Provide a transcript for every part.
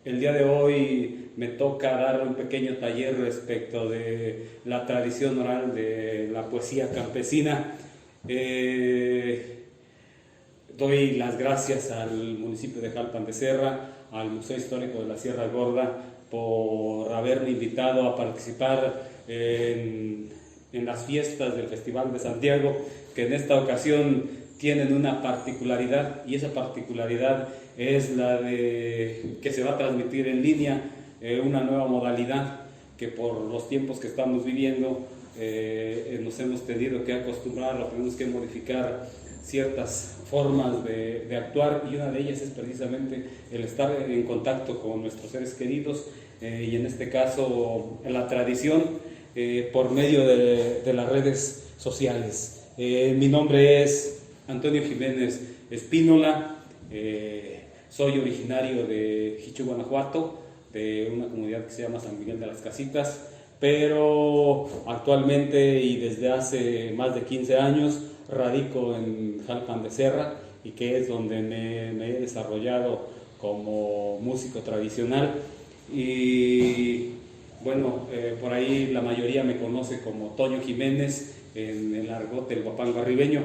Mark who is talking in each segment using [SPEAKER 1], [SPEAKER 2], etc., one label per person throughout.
[SPEAKER 1] El día de hoy me toca dar un pequeño taller respecto de la tradición oral de la poesía campesina. Eh, Doy las gracias al municipio de Jalpan de Serra, al Museo Histórico de la Sierra Gorda, por haberme invitado a participar en las fiestas del Festival de Santiago, que en esta ocasión tienen una particularidad, y esa particularidad es la de que se va a transmitir en línea, una nueva modalidad que por los tiempos que estamos viviendo nos hemos tenido que acostumbrar o tenemos que modificar ciertas formas de actuar, y una de ellas es precisamente el estar en contacto con nuestros seres queridos, y en este caso la tradición por medio de las redes sociales. Mi nombre es Antonio Jiménez Espínola, soy originario de Jichú, Guanajuato, de una comunidad que se llama San Miguel de las Casitas, pero actualmente y desde hace más de 15 años radico en Jalpan de Serra, y que es donde me he desarrollado como músico tradicional. Y bueno, por ahí la mayoría me conoce como Toño Jiménez en el argot del guapango arribeño.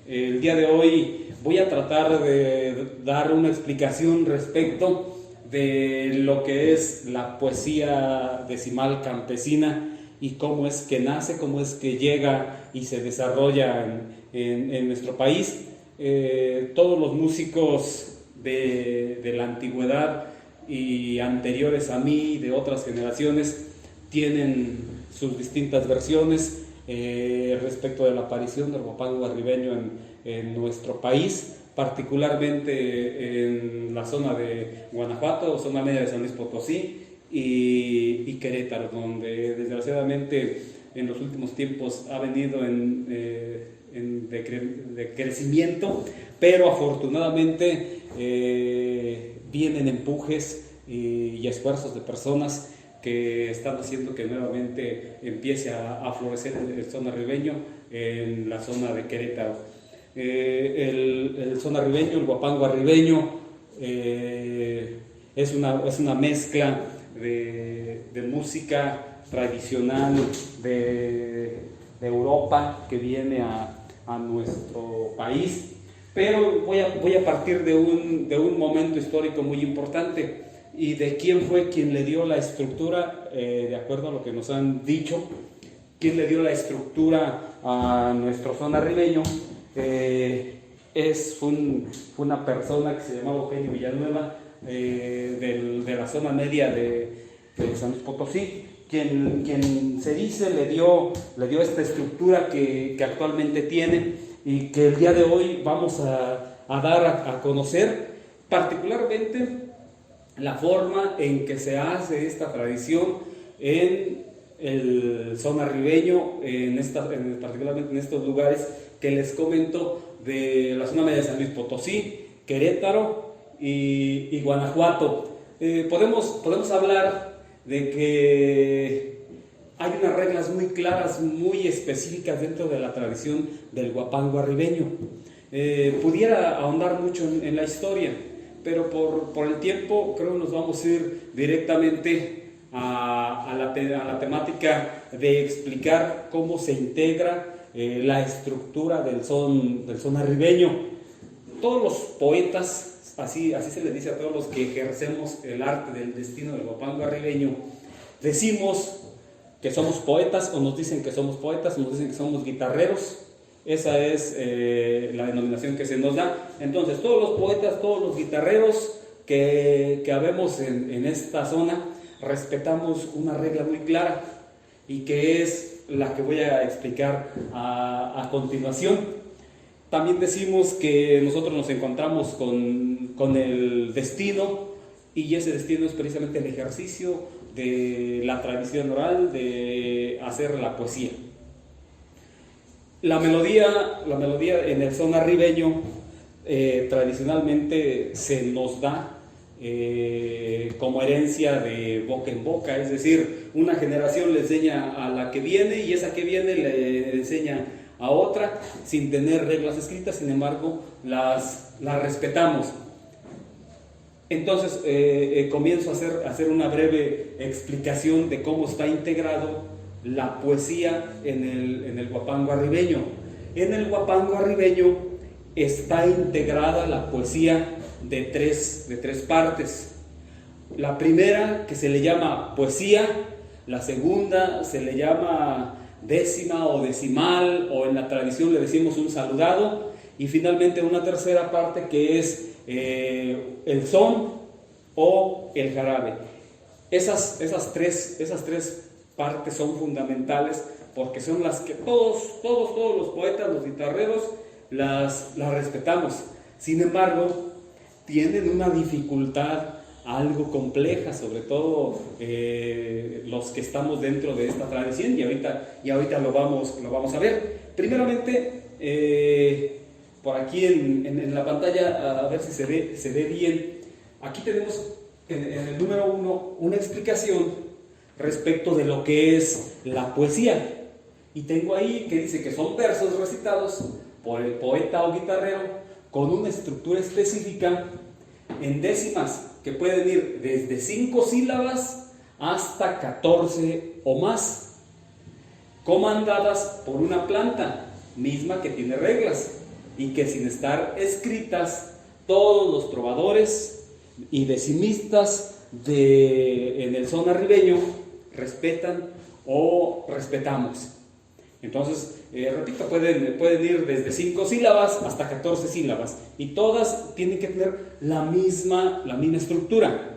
[SPEAKER 1] El día de hoy voy a tratar de dar una explicación respecto de lo que es la poesía decimal campesina y cómo es que nace, cómo es que llega y se desarrolla en nuestro país. Todos los músicos de la antigüedad y anteriores a mí, de otras generaciones, tienen sus distintas versiones respecto de la aparición del guapango arribeño en nuestro país, particularmente en la zona de Guanajuato, zona media de San Luis Potosí y Querétaro, donde desgraciadamente en los últimos tiempos ha venido de crecimiento, pero afortunadamente vienen empujes y esfuerzos de personas que están haciendo que nuevamente empiece a florecer el son arribeño en la zona de Querétaro. El son arribeño, el guapango arribeño, es una mezcla de música tradicional de Europa que viene a nuestro país, pero voy a partir de un momento histórico muy importante, y de quién fue quien le dio la estructura, de acuerdo a lo que nos han dicho, quién le dio la estructura a nuestro son arribeño. Fue una persona que se llamaba Eugenio Villanueva, de la zona media de San Luis Potosí, quien se dice le dio esta estructura que actualmente tiene, y que el día de hoy vamos a dar a conocer, particularmente la forma en que se hace esta tradición en el son arribeño, particularmente en estos lugares que les comento, de la zona media de San Luis Potosí, Querétaro y Guanajuato. Podemos hablar de que hay unas reglas muy claras, muy específicas dentro de la tradición del guapango arribeño. Pudiera ahondar mucho en la historia, pero por el tiempo creo que nos vamos a ir directamente a la temática de explicar cómo se integra la estructura del son arribeño. Todos los poetas, así se les dice a todos los que ejercemos el arte del destino del guapango arribeño, decimos que somos poetas, o nos dicen que somos poetas, o nos dicen que somos guitarreros. Esa es la denominación que se nos da. Entonces, todos los poetas, todos los guitarreros que habemos en esta zona, respetamos una regla muy clara, y que es la que voy a explicar a continuación. También decimos que nosotros nos encontramos con el destino, y ese destino es precisamente el ejercicio de la tradición oral, de hacer la poesía. La melodía en el son arribeño tradicionalmente se nos da como herencia de boca en boca, es decir, una generación le enseña a la que viene, y esa que viene le enseña a otra, sin tener reglas escritas. Sin embargo, las respetamos. Entonces comienzo a hacer una breve explicación de cómo está integrado la poesía en el huapango arribeño. En el huapango arribeño está integrada la poesía de tres partes. La primera, que se le llama poesía; la segunda se le llama décima o decimal, o en la tradición le decimos un saludado; y finalmente una tercera parte, que es el son o el jarabe. Esas tres partes son fundamentales, porque son las que todos los poetas, los guitarreros, las respetamos. Sin embargo, tienen una dificultad algo compleja, sobre todo los que estamos dentro de esta tradición, y ahorita lo vamos a ver. Primeramente, por aquí en la pantalla, a ver si se ve bien. Aquí tenemos en el número 1 una explicación respecto de lo que es la poesía, y tengo ahí que dice que son versos recitados por el poeta o guitarrero con una estructura específica en décimas que pueden ir desde 5 sílabas hasta 14 o más, comandadas por una planta misma que tiene reglas, y que sin estar escritas, todos los trovadores y decimistas en el son arribeño respetan o respetamos. Entonces, repito, pueden ir desde 5 sílabas hasta 14 sílabas, y todas tienen que tener la misma estructura.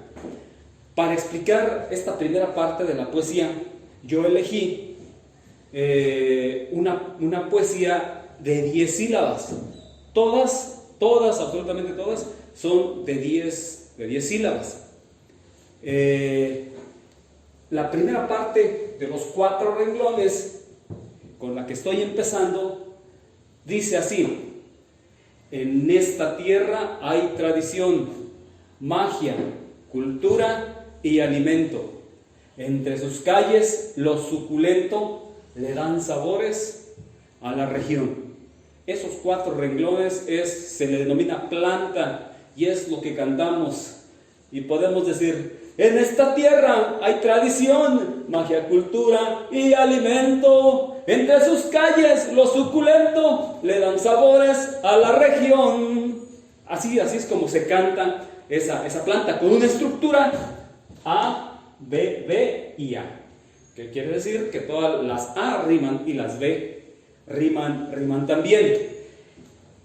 [SPEAKER 1] Para explicar esta primera parte de la poesía, yo elegí una poesía de 10 sílabas. Todas, absolutamente todas, son de 10 sílabas. La primera parte de los 4 renglones con la que estoy empezando dice así: en esta tierra hay tradición, magia, cultura y alimento. Entre sus calles lo suculento le dan sabores a la región. Esos 4 renglones se le denomina planta, y es lo que cantamos, y podemos decir: en esta tierra hay tradición, magia, cultura y alimento. Entre sus calles lo suculento le dan sabores a la región. Así es como se canta esa planta, con una estructura A, B, B y A. Que quiere decir que todas las A riman y las B riman también.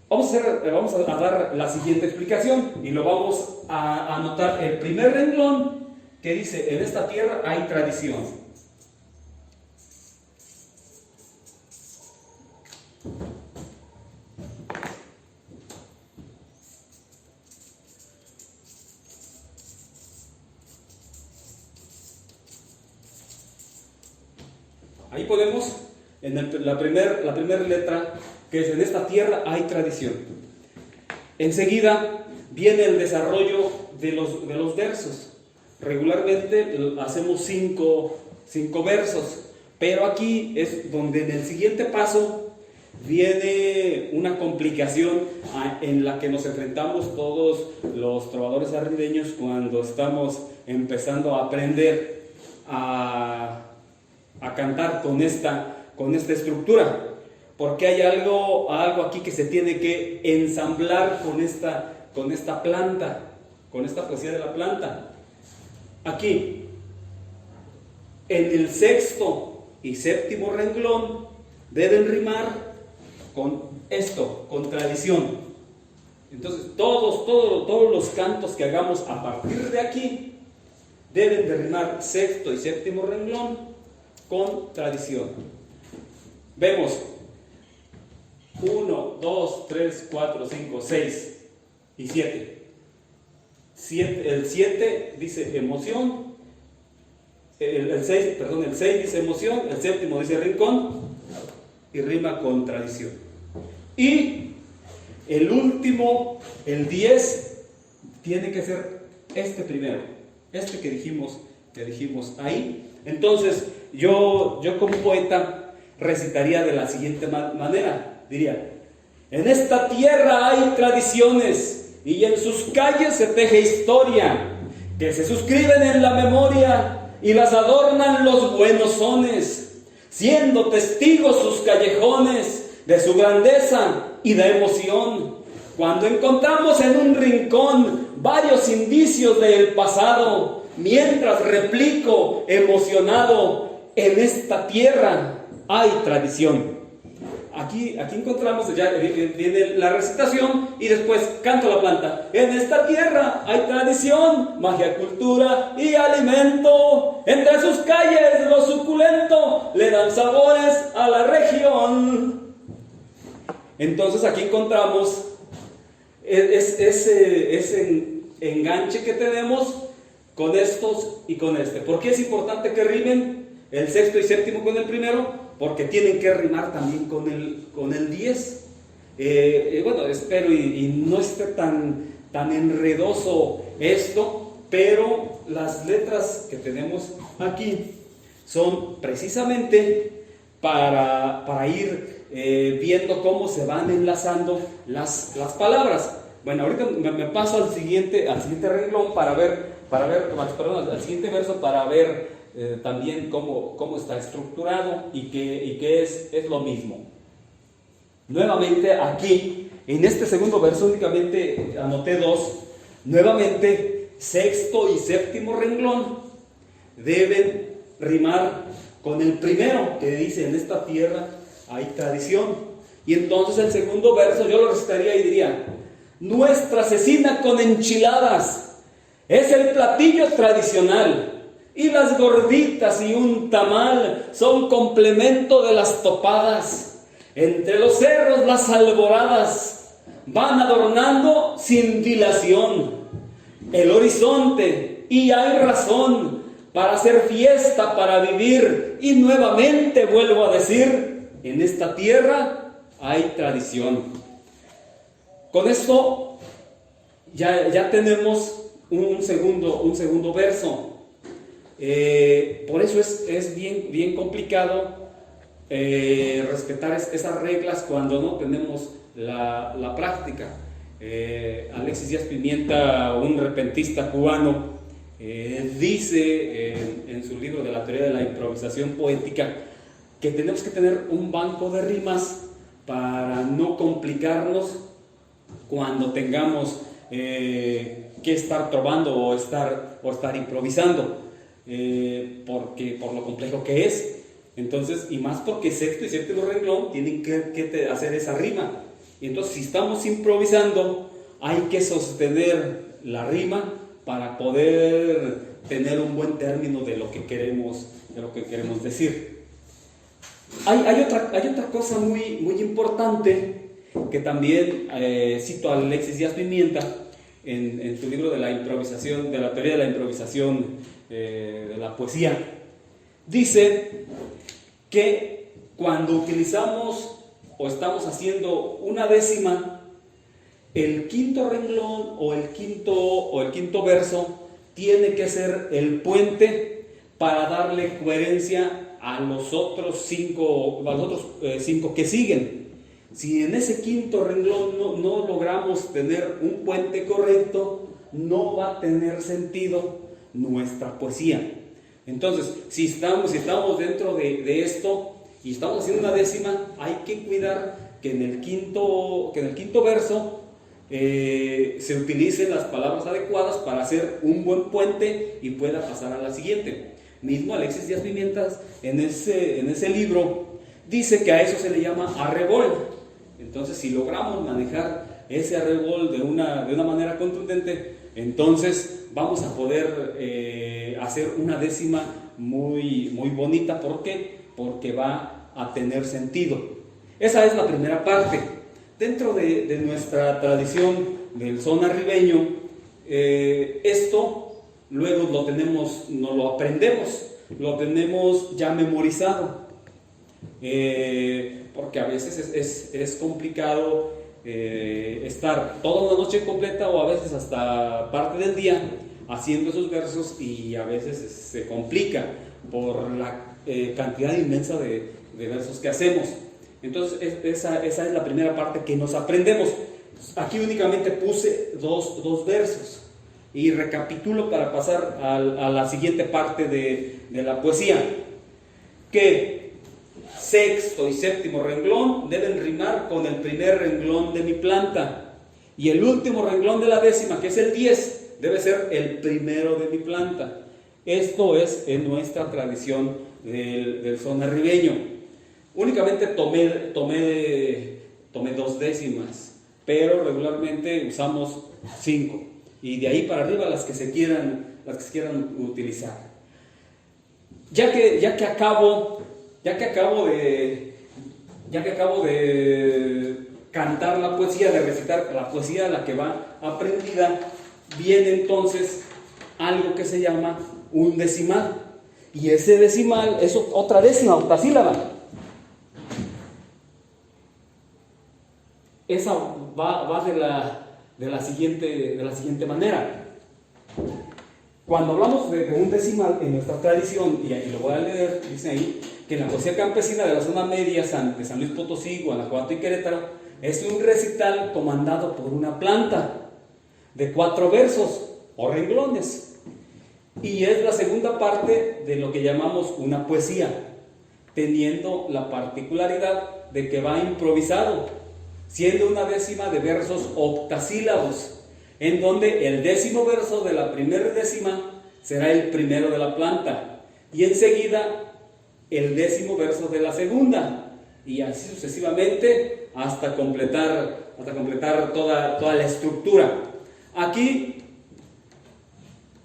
[SPEAKER 1] Vamos a dar la siguiente explicación, y lo vamos a anotar. El primer renglón, que dice: en esta tierra hay tradición. Ahí podemos, en la primera letra, que es: en esta tierra hay tradición. Enseguida viene el desarrollo de los versos. Regularmente hacemos 5 versos, pero aquí es donde en el siguiente paso viene una complicación en la que nos enfrentamos todos los trovadores arribeños cuando estamos empezando a aprender a cantar con esta estructura, porque hay algo aquí que se tiene que ensamblar con esta planta, con esta poesía de la planta. Aquí, en el 6º y 7º renglón, deben rimar con esto, con tradición. Entonces, todos los cantos que hagamos a partir de aquí deben de rimar 6º y 7º renglón con tradición. Vemos 1, 2, 3, 4, 5, 6 y 7. El 7 dice emoción, el 6 dice emoción, el 7º dice rincón, y rima con tradición. Y el último, el 10, tiene que ser este primero, este que dijimos ahí. Entonces, yo como poeta recitaría de la siguiente manera. Diría: en esta tierra hay tradiciones y en sus calles se teje historia, que se suscriben en la memoria y las adornan los buenos sones, siendo testigos sus callejones de su grandeza y de emoción. Cuando encontramos en un rincón varios indicios del pasado, mientras replico emocionado, en esta tierra hay tradición. Aquí encontramos, ya viene la recitación y después canto la planta. En esta tierra hay tradición, magia, cultura y alimento. Entre sus calles lo suculento le dan sabores a la región. Entonces aquí encontramos ese enganche que tenemos con estos y con este. ¿Por qué es importante que rimen el sexto y séptimo con el primero? Porque tienen que rimar también con el 10. Bueno, espero y no esté tan enredoso esto, pero las letras que tenemos aquí son precisamente para ir viendo cómo se van enlazando las palabras. Bueno, ahorita me paso al siguiente renglón al siguiente verso para ver también cómo está estructurado y que es lo mismo. Nuevamente aquí, en este segundo verso únicamente anoté 2. Nuevamente, sexto y séptimo renglón deben rimar con el primero, que dice: en esta tierra hay tradición. Y entonces el segundo verso yo lo recitaría y diría: nuestra cecina con enchiladas es el platillo tradicional, y las gorditas y un tamal son complemento de las topadas. Entre los cerros las alboradas van adornando sin dilación el horizonte, y hay razón para hacer fiesta, para vivir. Y nuevamente vuelvo a decir: en esta tierra hay tradición. Con esto ya tenemos un segundo verso. Por eso es bien complicado respetar esas reglas cuando no tenemos la práctica. Alexis Díaz Pimienta, un repentista cubano, dice en su libro de la teoría de la improvisación poética que tenemos que tener un banco de rimas para no complicarnos cuando tengamos que estar trovando o estar improvisando, porque por lo complejo que es. Entonces, y más porque sexto y séptimo renglón tienen que hacer esa rima. Y entonces, si estamos improvisando, hay que sostener la rima para poder tener un buen término de lo que queremos decir. Hay otra cosa muy importante que también cito a Alexis Díaz Pimienta en su libro de la improvisación, de la teoría de la improvisación de la poesía. Dice que cuando utilizamos o estamos haciendo una décima, el quinto renglón o el quinto verso tiene que ser el puente para darle coherencia a los otros cinco que siguen. Si en ese quinto renglón no logramos tener un puente correcto, no va a tener sentido nuestra poesía. Entonces, si estamos dentro de esto y estamos haciendo una décima, hay que cuidar que en el quinto verso se utilicen las palabras adecuadas para hacer un buen puente y pueda pasar a la siguiente. Mismo Alexis Díaz Pimienta en ese libro dice que a eso se le llama arrebol. Entonces, si logramos manejar ese arrebol de una manera contundente, entonces vamos a poder hacer una décima muy bonita. ¿Por qué? Porque va a tener sentido. Esa es la primera parte. Dentro de nuestra tradición del son arribeño, esto luego no lo aprendemos, lo tenemos ya memorizado. Porque a veces es complicado estar toda una noche completa o a veces hasta parte del día haciendo esos versos, y a veces se complica por la cantidad inmensa de versos que hacemos. Entonces esa es la primera parte que nos aprendemos. Aquí únicamente puse dos versos. Y recapitulo para pasar a la siguiente parte de la poesía. Que sexto y séptimo renglón deben rimar con el primer renglón de mi planta. Y el último renglón de la décima, que es el 10, debe ser el primero de mi planta. Esto es en nuestra tradición del son arribeño. Únicamente tomé 2 décimas, pero regularmente usamos 5. Y de ahí para arriba las que se quieran utilizar. Ya que acabo de cantar la poesía, de recitar la poesía, la que va aprendida, viene entonces algo que se llama un decimal. Y ese decimal es otra décima, octasílaba. Esa va de la siguiente manera. Cuando hablamos de un decimal en nuestra tradición, y lo voy a leer, dice ahí, que en la poesía campesina de la zona media de San Luis Potosí, Guanajuato y Querétaro, es un recital comandado por una planta de 4 versos o renglones, y es la segunda parte de lo que llamamos una poesía, teniendo la particularidad de que va improvisado, siendo una décima de versos octasílabos, en donde el 10º verso de la primera décima será el primero de la planta, y enseguida el 10º verso de la segunda, y así sucesivamente hasta completar toda la estructura. Aquí,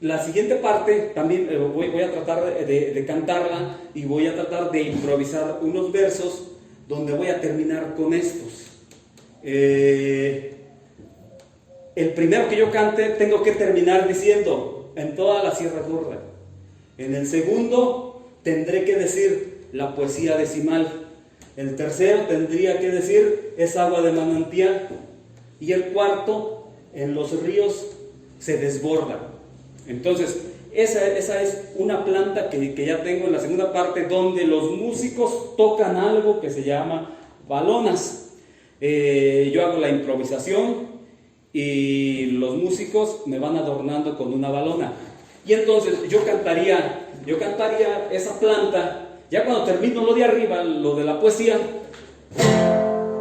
[SPEAKER 1] la siguiente parte, también voy a tratar de cantarla, y voy a tratar de improvisar unos versos donde voy a terminar con estos. El primero que yo cante tengo que terminar diciendo en toda la Sierra Gorda. En el segundo tendré que decir la poesía decimal. El tercero tendría que decir es agua de manantial. Y el cuarto, en los ríos se desborda. Entonces, esa es una planta que ya tengo en la segunda parte, donde los músicos tocan algo que se llama balonas. Yo hago la improvisación y los músicos me van adornando con una balona. Y entonces yo cantaría esa planta. Ya cuando termino lo de arriba, lo de la poesía,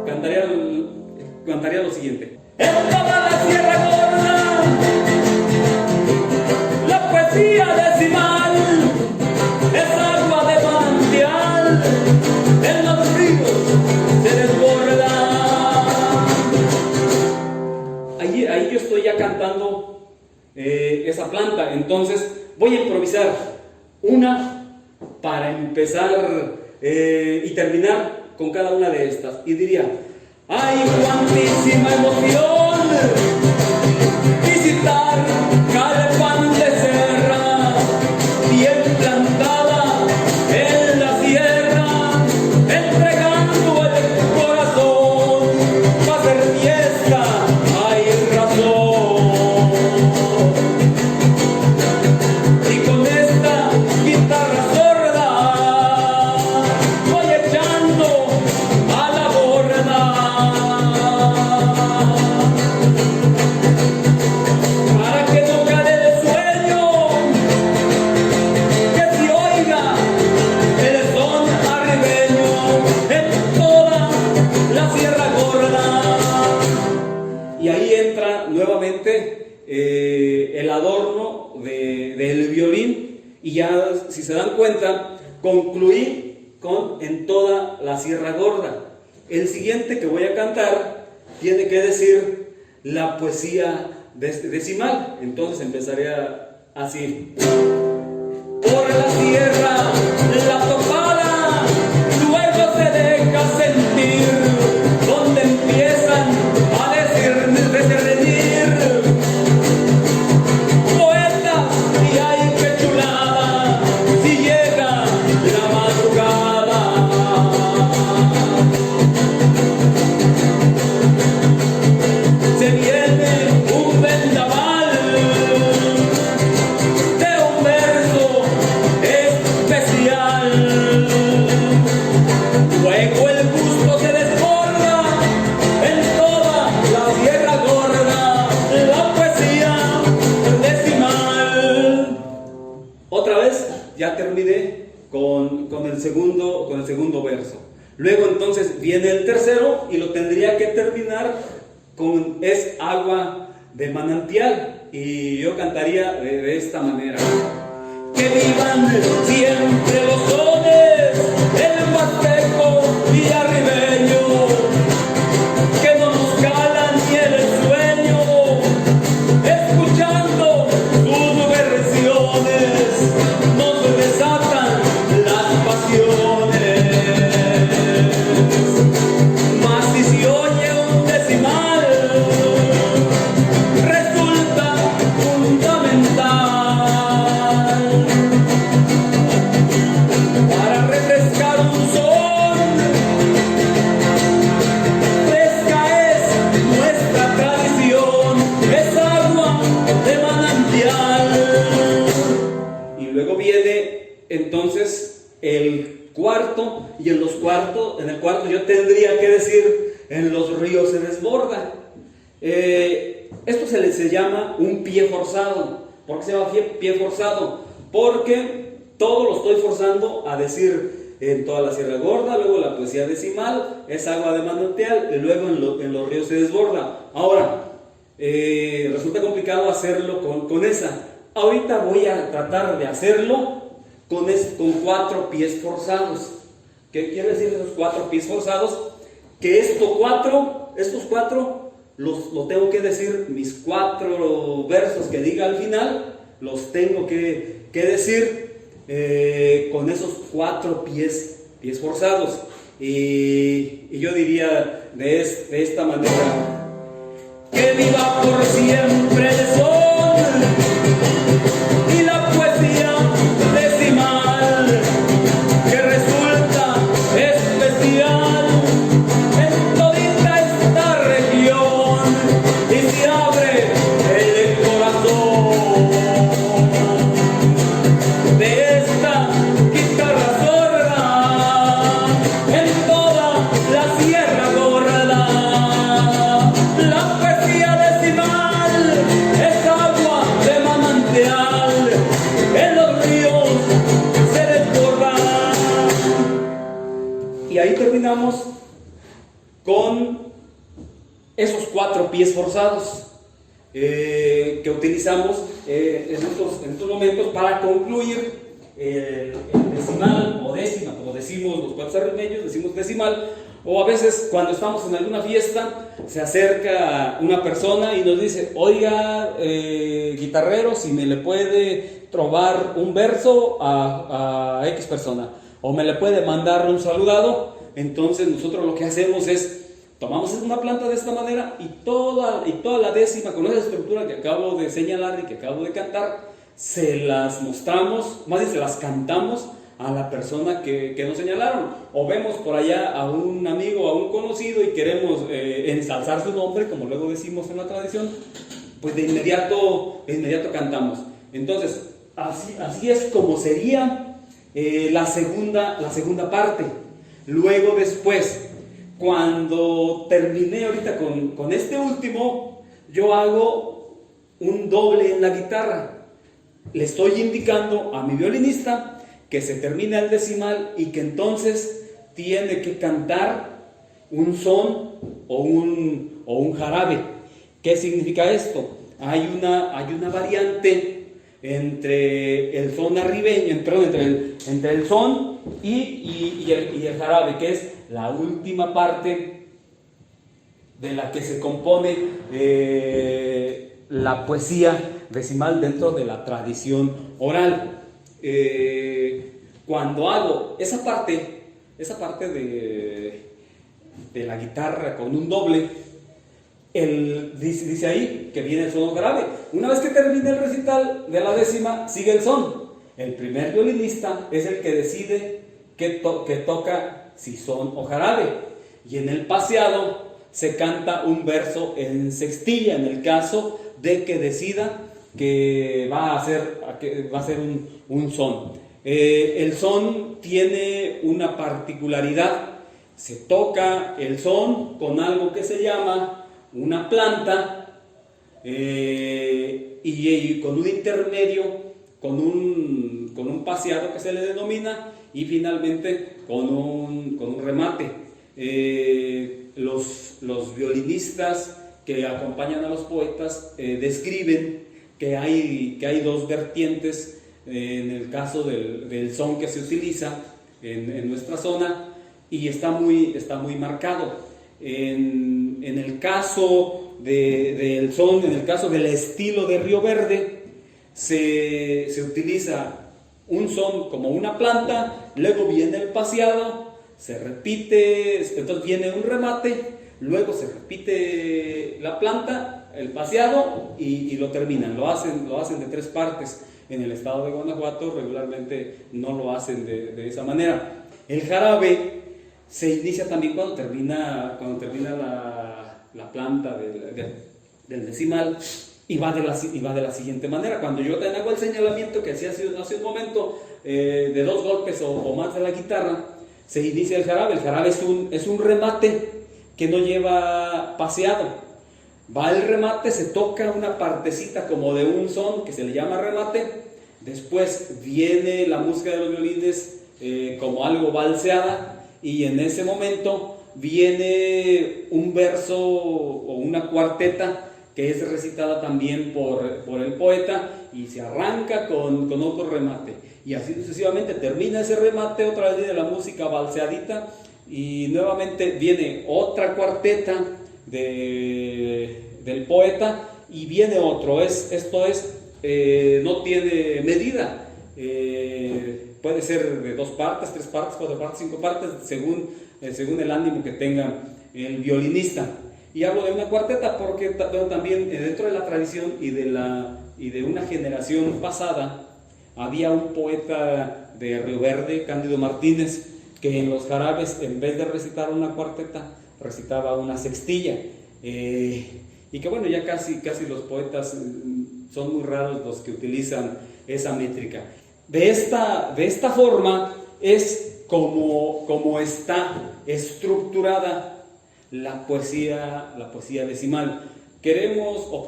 [SPEAKER 1] cantaría lo siguiente. En toda la Sierra Gorda, la poesía decimal es agua de manantial, en los ríos se desborda. Ahí yo estoy ya cantando esa planta. Entonces voy a improvisar una para empezar y terminar con cada una de estas, y diría: ¡ay, cuantísima emoción visitar Calpan de Serra, bien plantada en la sierra, entregando el corazón para hacer fiesta! ¡Hay razón! Y con esta guitarra sorda voy echando a la borda para que no caiga el sueño, que se oiga el son arribeño en toda la Sierra Gorda. Y ahí entra nuevamente el adorno del violín, y ya, si se dan cuenta, concluí con en toda la Sierra Gorda. El siguiente que voy a cantar tiene que decir la poesía decimal. Entonces empezaré así: por la sierra la topada luego se deja sentir, donde empiezan a discernir poetas, y ay, qué chulada si llega la madrugada. Se viene un vendaval de un verso especial. terminé con el segundo verso. Luego entonces viene el tercero y lo tendría que terminar con es agua de manantial. Y yo cantaría de esta manera. Que vivan siempre los sones, el huasteco y arribeño, que no nos calan ni el sueño, escuchando sus versiones, nos desatan las pasiones. Mas si se oye un decimal, resulta fundamental para refrescar un son. Fresca es nuestra tradición, es agua de manantial. Y luego viene entonces el cuarto, y en el cuarto yo tendría que decir: en los ríos se desborda. Esto se llama un pie forzado. ¿Por qué se llama pie forzado? Porque todo lo estoy forzando a decir en toda la Sierra Gorda, luego la poesía decimal, es agua de manantial, y luego en los ríos se desborda. Ahora, resulta complicado hacerlo con esa. Ahorita voy a tratar de hacerlo con 4 pies forzados. ¿Qué quiere decir esos 4 pies forzados? Que estos cuatro lo tengo que decir, mis 4 versos que diga al final, los tengo que decir con esos 4 pies forzados. Y yo diría de esta manera: que viva por siempre el sol y la poesía decimal, que resulta especial en todita esta región, y se abre el corazón de esta guitarra sorda en toda la Sierra Gorda. La poesía decimal es agua de manantial, en los ríos se desborda. Y ahí terminamos con esos 4 pies forzados que utilizamos en estos momentos para concluir el decimal o décima, como decimos los cuatzarrimeños, decimos decimal. O a veces cuando estamos en alguna fiesta se acerca una persona y nos dice: oiga, guitarrero, si me le puede trobar un verso a X persona, o me le puede mandar un saludado. Entonces nosotros lo que hacemos es tomamos una planta de esta manera y toda la décima con esa estructura que acabo de señalar y que acabo de cantar, se las mostramos, más bien se las cantamos a la persona que nos señalaron. O vemos por allá a un amigo, a un conocido, y queremos ensalzar su nombre, como luego decimos en la tradición, pues de inmediato cantamos. Entonces, así es como sería la segunda parte. Luego después, cuando terminé ahorita con este último, yo hago un doble en la guitarra. Le estoy indicando a mi violinista que se termina el decimal y que entonces tiene que cantar un son o un jarabe. ¿Qué significa esto? Hay una variante entre el son arribeño, entre el son y el jarabe, que es la última parte de la que se compone la poesía decimal dentro de la tradición oral. Cuando hago esa parte de la guitarra con un doble, dice ahí que viene el son grave. Una vez que termine el recital de la décima, sigue el son. El primer violinista es el que decide que toca, si son o jarabe. Y en el paseado se canta un verso en sextilla, en el caso de que decida que va a hacer un son. El son tiene una particularidad. Se toca el son con algo que se llama una planta y con un intermedio con un paseado que se le denomina, y finalmente con un remate. Los violinistas que acompañan a los poetas describen que hay dos vertientes en el caso del son que se utiliza en nuestra zona, y está muy marcado. En el caso del son, en el caso del estilo de Río Verde, se utiliza un son como una planta, luego viene el paseado, se repite, entonces viene un remate, luego se repite la planta, el paseado y lo terminan. Lo hacen de 3 partes. En el estado de Guanajuato regularmente no lo hacen de esa manera. El jarabe se inicia también cuando termina la planta del decimal, y va de la siguiente manera. Cuando yo te hago el señalamiento que hacía hace un momento, de 2 golpes o más de la guitarra, se inicia el jarabe. El jarabe es un remate que no lleva paseado. Va el remate, se toca una partecita como de un son que se le llama remate, después viene la música de los violines como algo valseada, y en ese momento viene un verso o una cuarteta que es recitada también por el poeta, y se arranca con otro remate, y así sucesivamente. Termina ese remate, otra vez viene la música valseadita, y nuevamente viene otra cuarteta del poeta, y viene otro. Esto no tiene medida, puede ser de 2 partes, 3 partes, 4 partes, 5 partes, según el ánimo que tenga el violinista. Y hablo de una cuarteta porque también dentro de la tradición y de una generación pasada había un poeta de Río Verde, Cándido Martínez, que en los jarabes, en vez de recitar una cuarteta, recitaba una sextilla. Y que bueno, ya casi los poetas son muy raros los que utilizan esa métrica. De esta forma es como está estructurada la poesía decimal.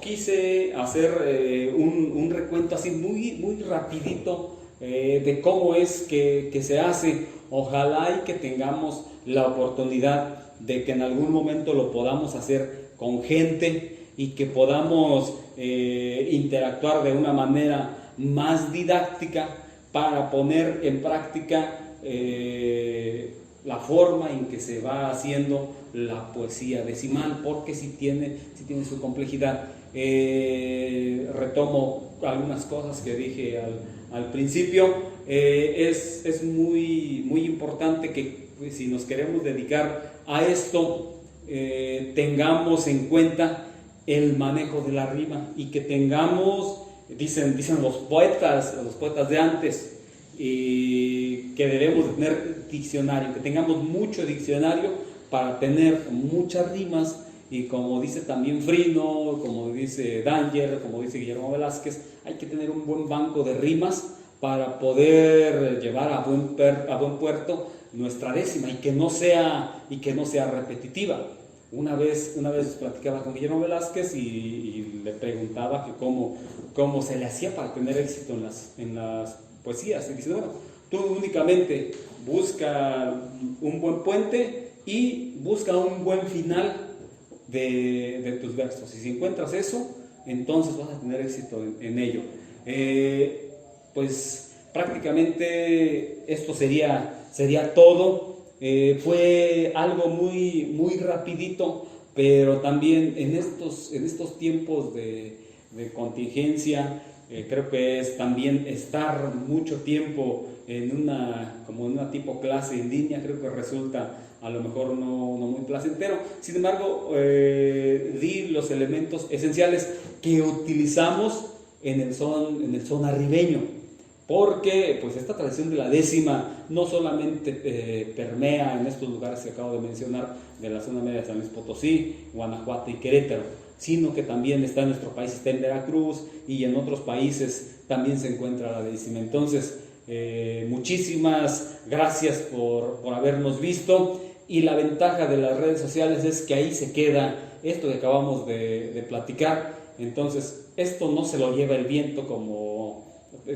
[SPEAKER 1] Quise hacer un recuento así muy rapidito de cómo es que se hace. Ojalá y que tengamos la oportunidad de que en algún momento lo podamos hacer con gente, y que podamos interactuar de una manera más didáctica para poner en práctica la forma en que se va haciendo la poesía decimal, porque sí tiene su complejidad. Retomo algunas cosas que dije al principio. Es muy importante que, pues, si nos queremos dedicar a esto, tengamos en cuenta el manejo de la rima, y que tengamos, dicen los poetas de antes, y que debemos tener diccionario, que tengamos mucho diccionario para tener muchas rimas. Y como dice también Frino, como dice Danger, como dice Guillermo Velázquez, hay que tener un buen banco de rimas para poder llevar a buen puerto nuestra décima, y que no sea repetitiva. Una vez platicaba con Guillermo Velázquez y le preguntaba que cómo se le hacía para tener éxito en las poesías. Y dice, bueno, tú únicamente busca un buen puente y busca un buen final de tus versos, y si encuentras eso, entonces vas a tener éxito en ello. Pues prácticamente esto sería todo. Fue algo muy rapidito, pero también en estos tiempos de contingencia, creo que es también estar mucho tiempo en una tipo clase en línea, creo que resulta a lo mejor no muy placentero. Sin embargo, di los elementos esenciales que utilizamos en el son arribeño, porque pues esta tradición de la décima no solamente permea en estos lugares que acabo de mencionar, de la zona media de San Luis Potosí, Guanajuato y Querétaro, sino que también está en nuestro país, está en Veracruz, y en otros países también se encuentra la décima. Entonces, muchísimas gracias por habernos visto, y la ventaja de las redes sociales es que ahí se queda esto que acabamos de platicar. Entonces, esto no se lo lleva el viento como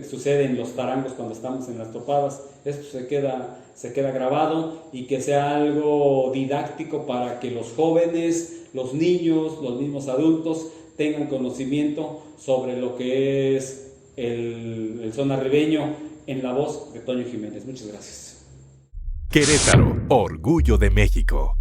[SPEAKER 1] sucede en los tarangos cuando estamos en las topadas. Esto se queda grabado, y que sea algo didáctico para que los jóvenes, los niños, los mismos adultos tengan conocimiento sobre lo que es el son arribeño en la voz de Toño Jiménez. Muchas gracias.
[SPEAKER 2] Querétaro, orgullo de México.